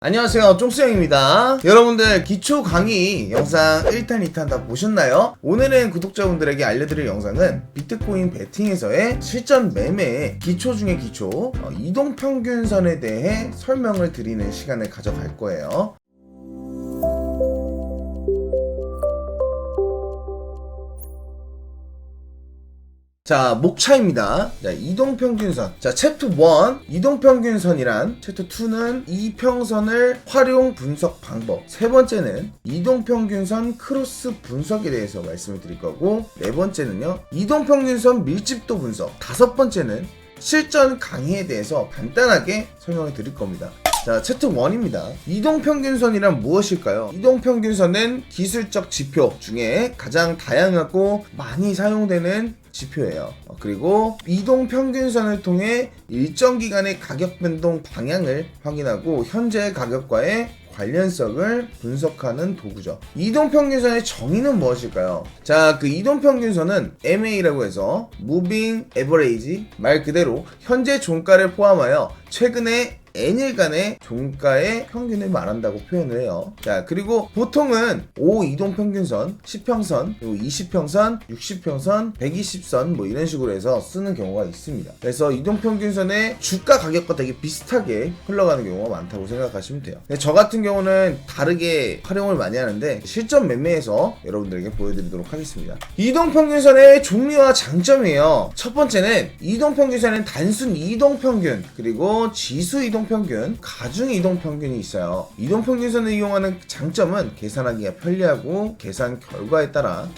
안녕하세요, 쫑스형입니다. 여러분들 기초 강의 영상 1탄 2탄 다 보셨나요? 오늘은 구독자분들에게 알려드릴 영상은 비트코인 베팅에서의 실전 매매의 기초 중의 기초, 이동평균선에 대해 설명을 드리는 시간을 가져갈 거예요. 자, 목차입니다. 자, 이동평균선. 자, 챕터 1 이동평균선이란, 챕터 2는 이평선을 활용 분석 방법, 세 번째는 이동평균선 크로스 분석에 대해서 말씀을 드릴 거고, 네 번째는요 이동평균선 밀집도 분석, 다섯 번째는 실전 강의에 대해서 간단하게 설명을 드릴 겁니다. 자, 챕터 1입니다. 이동평균선이란 무엇일까요? 이동평균선은 기술적 지표 중에 가장 다양하고 많이 사용되는 지표예요. 그리고 이동평균선을 통해 일정 기간의 가격 변동 방향을 확인하고 현재 가격과의 관련성을 분석하는 도구죠. 이동평균선의 정의는 무엇일까요? 자, 그 이동평균선은 MA라고 해서 Moving Average, 말 그대로 현재 종가를 포함하여 최근의 N일간의 종가의 평균을 말한다고 표현을 해요. 자, 그리고 보통은 5 이동평균선, 10평선, 그리고 20평선, 60평선, 120선 뭐 이런 식으로 해서 쓰는 경우가 있습니다. 그래서 이동평균선의 주가 가격과 되게 비슷하게 흘러가는 경우가 많다고 생각하시면 돼요. 근데 저 같은 경우는 다르게 활용을 많이 하는데 실전 매매에서 여러분들에게 보여드리도록 하겠습니다. 이동평균선의 종류와 장점이에요. 첫 번째는 이동평균선은 단순 이동평균, 그리고 지수 이동평균, 가중 이동평균이 있어요. 이동평균선을 이용하는 장점은 계산하기가 편리하고 계산 결과에 따라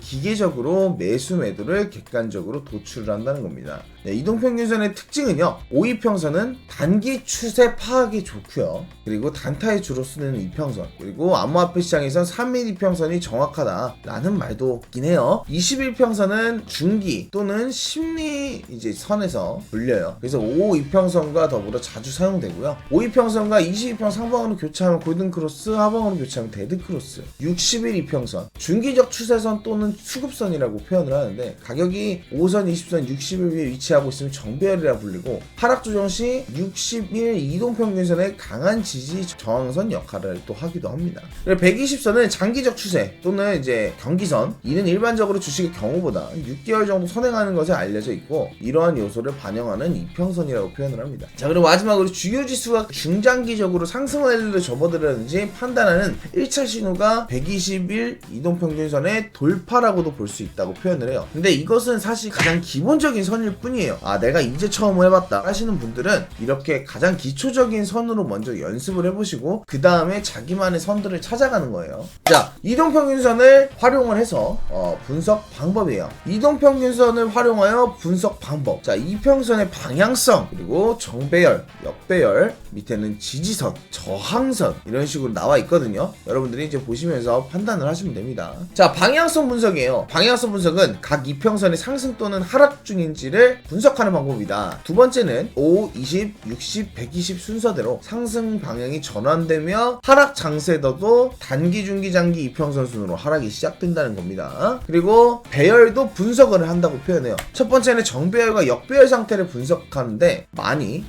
기계적으로 매수 매도를 객관적으로 도출을 한다는 겁니다. 네, 이동평균선의 특징은요, 5이평선은 단기 추세 파악이 좋고요, 그리고 단타에 주로 쓰는 이평선, 그리고 암호화폐 시장에선 3일 이평선이 정확하다라는 말도 있긴 해요. 21평선은 중기 또는 심리 선에서 불려요. 그래서 5이평선과 더불어 자주 사용되고요. 5이평선과 22평 상방으로 교차하면 골든크로스, 하방으로 교차하면 데드크로스. 61이평선 중기적 추세선 또는 수급선이라고 표현을 하는데, 가격이 5선, 20선, 60일 위에 위치하고 있으면 정배열이라 불리고, 하락 조정 시 60일 이동평균선의 강한 지지 저항선 역할을 또 하기도 합니다. 120선은 장기적 추세 또는 경기선, 이는 일반적으로 주식의 경우보다 6개월 정도 선행하는 것에 알려져 있고, 이러한 요소를 반영하는 이평선이라고 표현을 합니다. 자, 그리고 마지막으로 주요 지수가 중장기적으로 상승 랠리를 접어들었는지 판단하는 1차 신호가 120일 이동평균선의 돌파라고도 볼 수 있다고 표현을 해요. 근데 이것은 사실 가장 기본적인 선일 뿐이에요. 내가 이제 처음 해봤다 하시는 분들은 이렇게 가장 기초적인 선으로 먼저 연습을 해보시고 그 다음에 자기만의 선들을 찾아가는 거예요. 자, 이동평균선을 활용을 해서 분석 방법이에요. 이동평균선을 활용하여 분석 방법. 자, 이평선의 방향성, 그리고 정배열, 역배열, 밑에는 지지선, 저항선, 이런 식으로 나와 있거든요. 여러분들이 이제 보시면서 판단을 하시면 됩니다. 자, 방향성 분석이에요. 방향성 분석은 각 이평선의 상승 또는 하락 중인지를 분석하는 방법이다. 두 번째는 5, 20, 60, 120 순서대로 상승 방향이 전환되며 하락 장세더도 단기, 중기, 장기 이평선 순으로 하락이 시작된다는 겁니다. 그리고 배열도 분석을 한다고 표현해요. 첫 번째는 정배열과 역배열 상태를 분석하는데,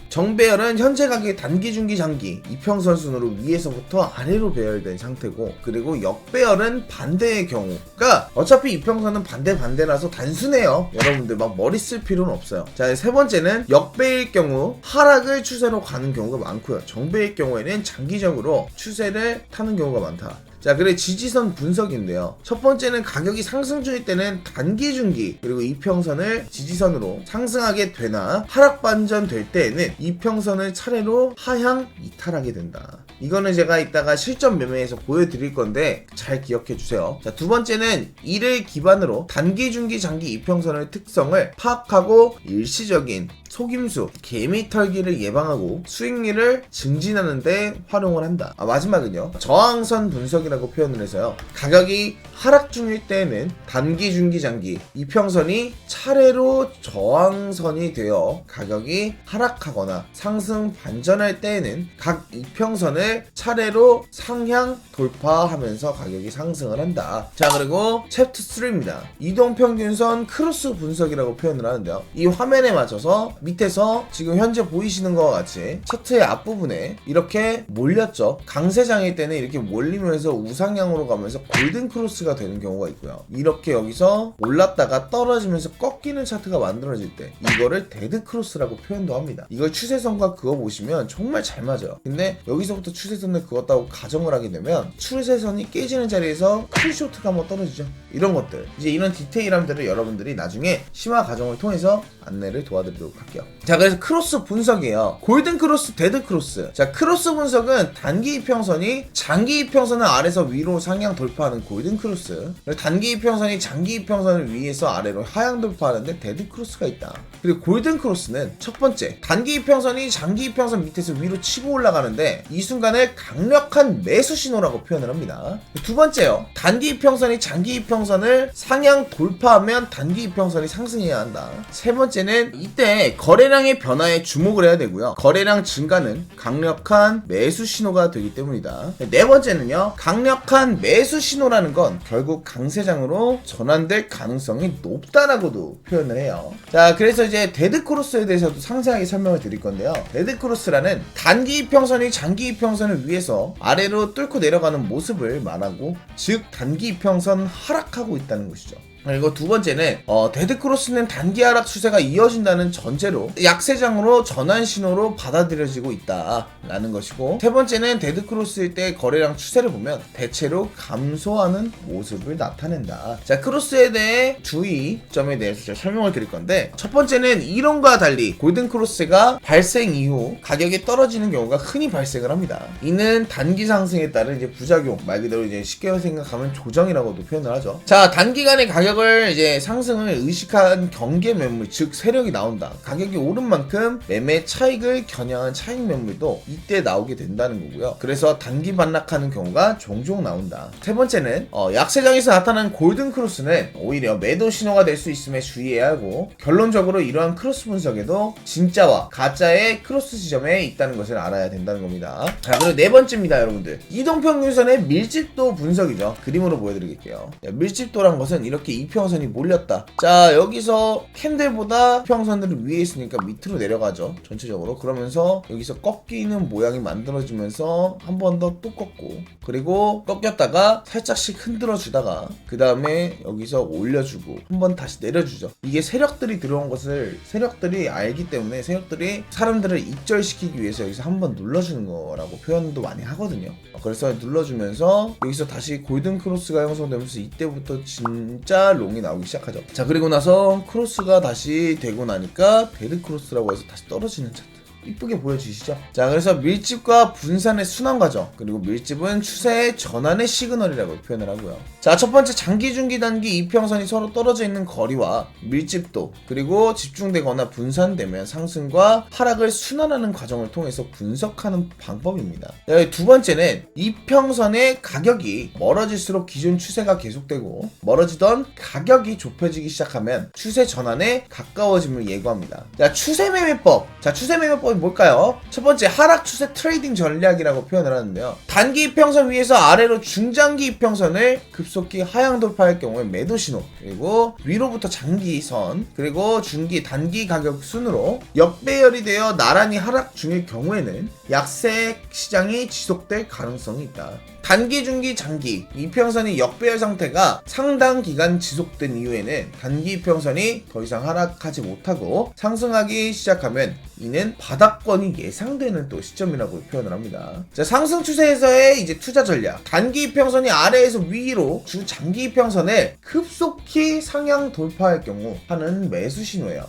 정배열은 현재 가격의 단기, 중기, 장기 이평선 순으로 위에서부터 아래로 배열된 상태고, 그리고 역배열은 반대의 경우, 그러니까 어차피 이평선은 반대라서 단순해요. 여러분들 막 머리 쓸 필요는 없어요. 자, 세 번째는 역배일 경우 하락을 추세로 가는 경우가 많고요, 정배일 경우에는 장기적으로 추세를 타는 경우가 많다. 자, 그리고 지지선 분석인데요. 첫 번째는 가격이 상승 중일 때는 단기, 중기, 그리고 이평선을 지지선으로 상승하게 되나 하락 반전될 때에는 이평선을 차례로 하향 이탈하게 된다. 이거는 제가 이따가 실전 매매에서 보여드릴 건데 잘 기억해 주세요. 자, 두 번째는 이를 기반으로 단기, 중기, 장기 이평선의 특성을 파악하고 일시적인 속임수, 개미 털기를 예방하고 수익률을 증진하는 데 활용을 한다. 마지막은요, 저항선 분석이라고 표현을 해서요, 가격이 하락 중일 때에는 단기, 중기, 장기 이평선이 차례로 저항선이 되어 가격이 하락하거나 상승 반전할 때에는 각 이평선을 차례로 상향 돌파하면서 가격이 상승을 한다. 자, 그리고 챕터 3입니다. 이동평균선 크로스 분석이라고 표현을 하는데요, 이 화면에 맞춰서 밑에서 지금 현재 보이시는 것과 같이 차트의 앞부분에 이렇게 몰렸죠. 강세장일 때는 이렇게 몰리면서 우상향으로 가면서 골든 크로스가 되는 경우가 있고요. 이렇게 여기서 올랐다가 떨어지면서 꺾이는 차트가 만들어질 때 이거를 데드 크로스라고 표현도 합니다. 이걸 추세선과 그어보시면 정말 잘 맞아요. 근데 여기서부터 추세선을 그었다고 가정을 하게 되면 추세선이 깨지는 자리에서 쿨쇼트가 한번 떨어지죠. 이런 것들, 이제 이런 디테일함들을 여러분들이 나중에 심화 과정을 통해서 안내를 도와드리도록 할게요. 자, 그래서 크로스 분석이에요. 골든 크로스, 데드 크로스. 자, 크로스 분석은 단기 이평선이 장기 이평선을 아래서 위로 상향 돌파하는 골든 크로스, 단기 이평선이 장기 이평선을 위에서 아래로 하향 돌파하는데 데드 크로스가 있다. 그리고 골든 크로스는 첫 번째, 단기 이평선이 장기 이평선 밑에서 위로 치고 올라가는데 이 순간을 강력한 매수 신호라고 표현을 합니다. 두 번째요, 단기 이평선이 장기 이평선을 상향 돌파하면 단기 이평선이 상승해야 한다. 세 번째는 이때 거래량의 변화에 주목을 해야 되고요. 거래량 증가는 강력한 매수 신호가 되기 때문이다. 네 번째는요, 강력한 매수 신호라는 건 결국 강세장으로 전환될 가능성이 높다라고도 표현을 해요. 자, 그래서 이제 데드 크로스에 대해서도 상세하게 설명을 드릴 건데요. 데드 크로스라는 단기 이평선이 장기 이평선을 위해서 아래로 뚫고 내려가는 모습을 말하고, 즉 단기 이평선 하락하고 있다는 것이죠. 그리고 두 번째는 데드 크로스는 단기 하락 추세가 이어진다는 전제로 약세장으로 전환 신호로 받아들여지고 있다라는 것이고, 세 번째는 데드 크로스일 때 거래량 추세를 보면 대체로 감소하는 모습을 나타낸다. 자, 크로스에 대해 주의점에 대해서 제가 설명을 드릴 건데, 첫 번째는 이론과 달리 골든 크로스가 발생 이후 가격이 떨어지는 경우가 흔히 발생을 합니다. 이는 단기 상승에 따른 이제 부작용, 말 그대로 이제 쉽게 생각하면 조정이라고도 표현을 하죠. 자, 단기간의 가격을 이제 상승을 의식한 경계 매물, 즉 세력이 나온다. 가격이 오른 만큼 매매 차익을 겨냥한 차익 매물도 이때 나오게 된다는 거고요. 그래서 단기 반락하는 경우가 종종 나온다. 세 번째는 약세장에서 나타난 골든 크로스는 오히려 매도 신호가 될 수 있음에 주의해야 하고, 결론적으로 이러한 크로스 분석에도 진짜와 가짜의 크로스 지점에 있다는 것을 알아야 된다는 겁니다. 자, 그리고 네 번째입니다, 여러분들. 이동평균선의 밀집도 분석이죠. 그림으로 보여드릴게요. 밀집도란 것은 이렇게 이평선이 몰렸다. 자, 여기서 캔들보다 이평선들을 위에 있으니까 밑으로 내려가죠, 전체적으로. 그러면서 여기서 꺾이는 모양이 만들어지면서 한 번 더 또 꺾고, 그리고 꺾였다가 살짝씩 흔들어 주다가 그 다음에 여기서 올려주고 한 번 다시 내려주죠. 이게 세력들이 들어온 것을 세력들이 알기 때문에 세력들이 사람들을 입절시키기 위해서 여기서 한 번 눌러주는 거라고 표현도 많이 하거든요. 그래서 눌러주면서 여기서 다시 골든 크로스가 형성되면서 이때부터 진짜 롱이 나오기 시작하죠. 자, 그리고 나서 크로스가 다시 되고 나니까 데드 크로스라고 해서 다시 떨어지는 차트 이쁘게 보여주시죠. 자, 그래서 밀집과 분산의 순환 과정, 그리고 밀집은 추세의 전환의 시그널이라고 표현을 하고요. 자, 첫 번째, 장기, 중기, 단기 이평선이 서로 떨어져 있는 거리와 밀집도, 그리고 집중되거나 분산되면 상승과 하락을 순환하는 과정을 통해서 분석하는 방법입니다. 자, 두 번째는 이평선의 가격이 멀어질수록 기존 추세가 계속되고, 멀어지던 가격이 좁혀지기 시작하면 추세 전환에 가까워짐을 예고합니다. 자, 추세 매매법. 자, 추세 매매법 뭘까요? 첫 번째, 하락 추세 트레이딩 전략이라고 표현을 하는데요. 단기 이평선 위에서 아래로 중장기 이평선을 급속히 하향 돌파할 경우에 매도 신호, 그리고 위로부터 장기선, 그리고 중기, 단기 가격 순으로 역배열이 되어 나란히 하락 중일 경우에는 약세 시장이 지속될 가능성이 있다. 단기, 중기, 장기 이평선이 역배열 상태가 상당 기간 지속된 이후에는 단기 이평선이 더 이상 하락하지 못하고 상승하기 시작하면 이는 바닥권이 예상되는 또 시점이라고 표현을 합니다. 자, 상승 추세에서의 이제 투자 전략. 단기 이평선이 아래에서 위로 주 장기 이평선을 급속히 상향 돌파할 경우 하는 매수 신호예요.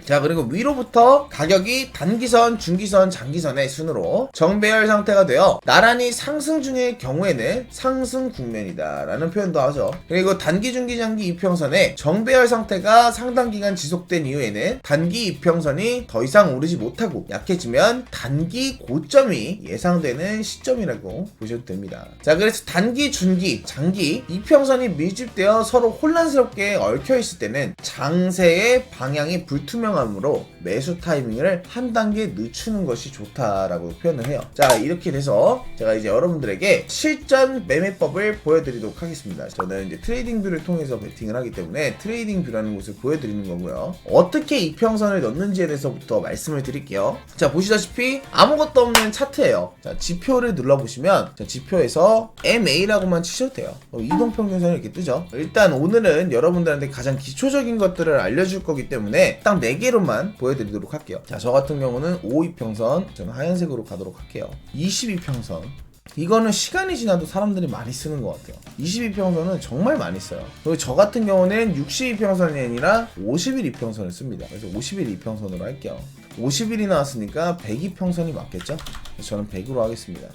자, 그리고 위로부터 가격이 단기선, 중기선, 장기선의 순으로 정배열 상태가 되어 나란히 상승 중일 경우에는 상승 국면이다 라는 표현도 하죠. 그리고 단기, 중기, 장기 이평선의 정배열 상태가 상당 기간 지속된 이후에는 단기 이평선이 더 이상 오르지 못하고 약해지면 단기 고점이 예상되는 시점이라고 보셔도 됩니다. 자, 그래서 단기, 중기, 장기 이평선이 밀집되어 서로 혼란스럽게 얽혀있을 때는 장세의 방향이 불투명 설명함으로 매수 타이밍을 한 단계 늦추는 것이 좋다라고 표현을 해요. 자, 이렇게 돼서 제가 이제 여러분들에게 실전 매매법을 보여드리도록 하겠습니다. 저는 이제 트레이딩 뷰를 통해서 베팅을 하기 때문에 트레이딩 뷰라는 곳을 보여드리는 거고요. 어떻게 이평선을 넣는지에 대해서부터 말씀을 드릴게요. 자, 보시다시피 아무것도 없는 차트예요. 자, 지표를 눌러보시면 자, 지표에서 MA라고만 치셔도 돼요. 이동평균선이 이렇게 뜨죠. 일단 오늘은 여러분들한테 가장 기초적인 것들을 알려줄 거기 때문에 딱 4개로만 보여드리도록 할게요. 자, 저 같은 경우는 5이평선, 저는 하얀색으로 가도록 할게요. 22평선, 이거는 시간이 지나도 사람들이 많이 쓰는 것 같아요. 22평선은 정말 많이 써요. 그리고 저 같은 경우는 62평선이 아니라 51이평선을 씁니다. 그래서 51이평선으로 할게요. 50일이 나왔으니까 102평선이 맞겠죠? 그래서 저는 100으로 하겠습니다.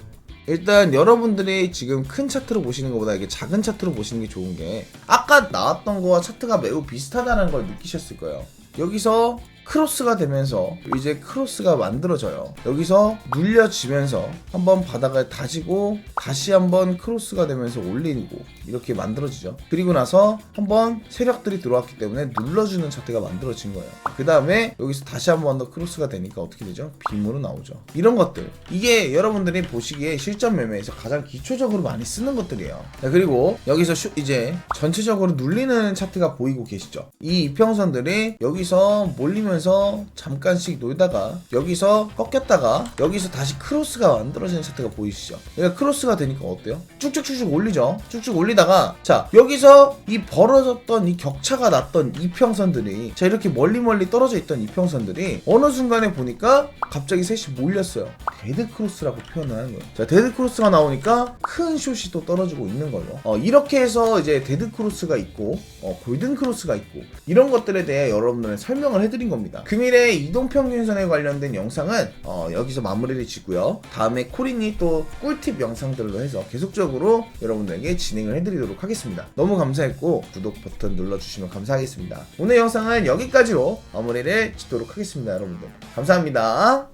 일단 여러분들이 지금 큰 차트로 보시는 것보다 이게 작은 차트로 보시는 게 좋은 게 아까 나왔던 거와 차트가 매우 비슷하다는 걸 느끼셨을 거예요. 여기서 크로스가 되면서 이제 크로스가 만들어져요. 여기서 눌려지면서 한번 바닥을 다지고 다시 한번 크로스가 되면서 올리고 이렇게 만들어지죠. 그리고 나서 한번 세력들이 들어왔기 때문에 눌러주는 차트가 만들어진 거예요. 그 다음에 여기서 다시 한번 더 크로스가 되니까 어떻게 되죠? 빔으로 나오죠. 이런 것들, 이게 여러분들이 보시기에 실전 매매에서 가장 기초적으로 많이 쓰는 것들이에요. 자, 그리고 여기서 이제 전체적으로 눌리는 차트가 보이고 계시죠? 이 이평선들이 여기서 몰리면서 잠깐씩 놀다가 여기서 꺾였다가 여기서 다시 크로스가 만들어지는 차트가 보이시죠? 그러니까 크로스가 되니까 어때요? 쭉쭉쭉쭉 올리죠. 쭉쭉 올리다가 자, 여기서 이 벌어졌던 이 격차가 났던 이평선들이 자, 이렇게 멀리 떨어져 있던 이평선들이 어느 순간에 보니까 갑자기 셋이 몰렸어요. 데드 크로스라고 표현을 하는 거예요. 자, 데드 크로스가 나오니까 큰 숏이 또 떨어지고 있는 거죠. 이렇게 해서 이제 데드 크로스가 있고 골든 크로스가 있고 이런 것들에 대해 여러분들은 설명을 해드린 겁니다. 금일의 이동평균선에 관련된 영상은 여기서 마무리를 짓고요. 다음에 코린이 또 꿀팁 영상들로 해서 계속적으로 여러분들에게 진행을 해드리도록 하겠습니다. 너무 감사했고 구독 버튼 눌러주시면 감사하겠습니다. 오늘 영상은 여기까지로 마무리를 짓도록 하겠습니다. 여러분들 감사합니다.